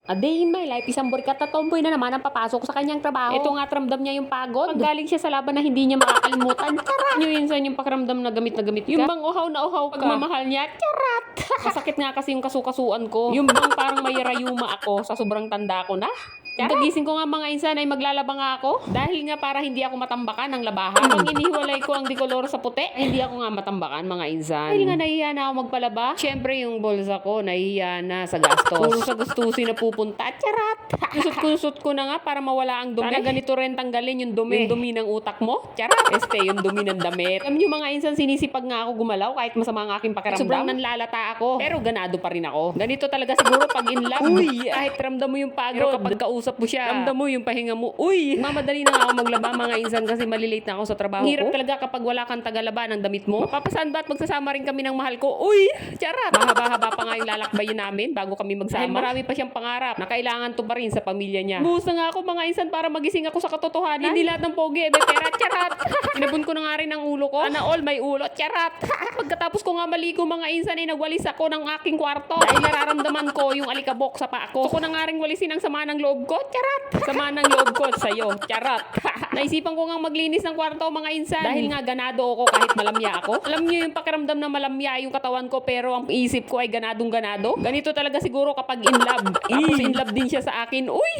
A day in my life, isang burikat na tomboy na naman ang papasok sa kanyang trabaho. Ito nga, ramdam niya yung pagod. Pag galing siya sa laban na hindi niya makakalimutan. Charat! Nyo yun yung pakiramdam na gamit ka. Yung bang uhaw na uhaw ka. Pagmamahal niya, charat! Masakit nga kasi yung kasukasuan ko. Yung bang parang may rayuma ako sa sobrang tanda ko na. Pagising ko nga mga insan ay maglalaba nga ako. Dahil nga para hindi ako matambakan ng labahan. Habang inihiwalay ko ang dikolor sa puti, ay hindi ako nga matambakan mga insan. Dahil nga nahihiya na ako magpalaba. Siyempre yung bolsa ko nahihiya na sa gastos. Puro sa gustusin na pupunta. Charat! Kusot ko na nga para mawala ang dumi. Sana ganito rin tanggalin yung dumi. Yung dumi ng utak mo. Charat! Yung dumi ng damit. Alam nyo mga insan, sinisipag nga ako gumalaw kahit masama ang aking pakiramdam. Sobrang nanlalata ako. Pero ganado pa rin ako. Ganito talaga siguro pag in love. Uy! Kahit ramdam mo yung pagod. Pero kapag kausap mo siya, ramdam mo yung pahinga mo. Uy! Mamadali na nga ako maglaba mga insan kasi malilate na ako sa trabaho ko. Hirap talaga kapag wala kang tagalaba ng damit mo. Papasaan ba at magsasama rin kami ng mahal ko? Uy! Charat! Mahaba-haba pa nga yung lalakbayin namin bago kami magsama. Dahil marami pa siyang pangarap na kailangan to pa rin sa pamilya niya. Buhos na nga ako mga insan para magising ako sa katotohanan. Hindi lahat ng pogi, pera. Charat! Inabon ko na nga rin ang ulo ko. Ana all may ulo. Charat! Pagkatapos ko nga maligo mga insan ay nagwalis ako ng aking kwarto. Dahil nararamdaman ko yung alikabok sa paa ko. Gusto ko na nga rin walisin ang sama ng loob ko. Charat! Sama ng loob ko sa'yo. Charat! Naisipan ko nga maglinis ng kwarto mga insan. Dahil nga ganado ako kahit malamya ako. Alam niyo yung pakiramdam na malamya yung katawan ko pero ang isip ko ay ganadong ganado. Ganito talaga siguro kapag in love. Tapos in love din siya sa akin. Uy!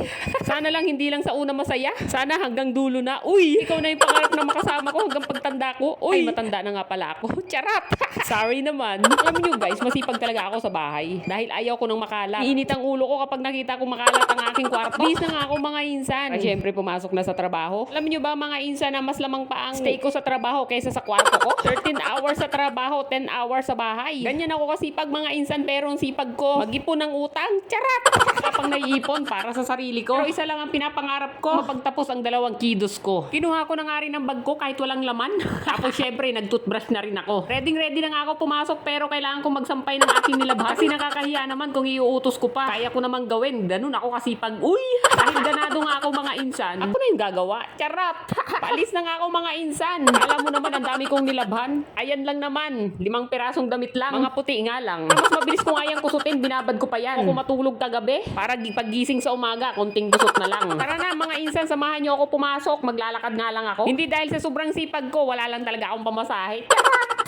Sana lang hindi lang sa una masaya. Sana hanggang dulo na. Uy! Ikaw na yung pangarap na makasama ko hanggang pagtanda ko. Uy! Ay, matanda na nga pala ako. Charat! Sorry naman. Alam niyo guys, masipag talaga ako sa bahay. Dahil ayaw ko nang makalat. Iinit ang ulo ko kapag nakita ko makalat ang aking kwarto. Bis na nga ako mga insan. At syempre pumasok na sa trabaho. Alam niyo ba mga insan na mas lamang pa ang stay ko sa trabaho kaysa sa kwarto ko? 13 hours sa trabaho, 10 hours sa bahay. Ganyan ako kasipag mga insan pero ang sipag ko mag-ipon ng utang. Charat! Kapag naiipon para sa sarili ko. Pero isa lang ang pinapangarap ko. Mapagtapos ang 2 kidos ko. Kinuha ko na nga rin ang bag ko kahit walang laman. Tapos syempre nag-toothbrush na rin ako. Ready na nga ako pumasok pero kailangan ko magsampay ng aking nilabas. Kasi nakakahiya naman kung iuutos ko pa. Kaya ko namang gawin. Ganun ako kasipag. Uy! Dahil ganado nga ako mga insan. Ako na yung gagawa. Charat! Palis na nga ako mga insan. Alam mo naman ang dami kong nilabhan. Ayan lang naman. 5 pirasong damit lang. Mga puti nga lang. Mas mabilis ko nga yung kusutin. Binabad ko pa yan. Ako matulog kagabi. Para paggising sa umaga, konting gusot na lang. Tara na mga insan, samahan niyo ako pumasok. Maglalakad nga lang ako. Hindi dahil sa sobrang sipag ko, wala lang talaga akong pamasahe.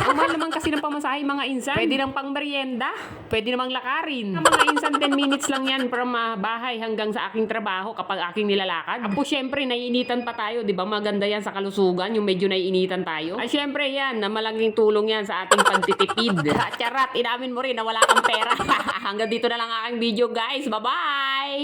Ang mahal naman kasi ng pamasahe mga insan. Pwede lang pang merienda. Pwede namang lakarin. Mga insan 10 minutes lang yan from bahay hanggang sa aking trabaho kapag aking nilalakad. Apo syempre naiinitan pa tayo, 'di ba? Maganda yan sa kalusugan, yung medyo naiinitan tayo. Ay syempre yan, na malaking tulong yan sa ating pagtitipid. Charat, inamin mo rin na wala kang pera. Hanggang dito na lang aking video guys. Bye-bye!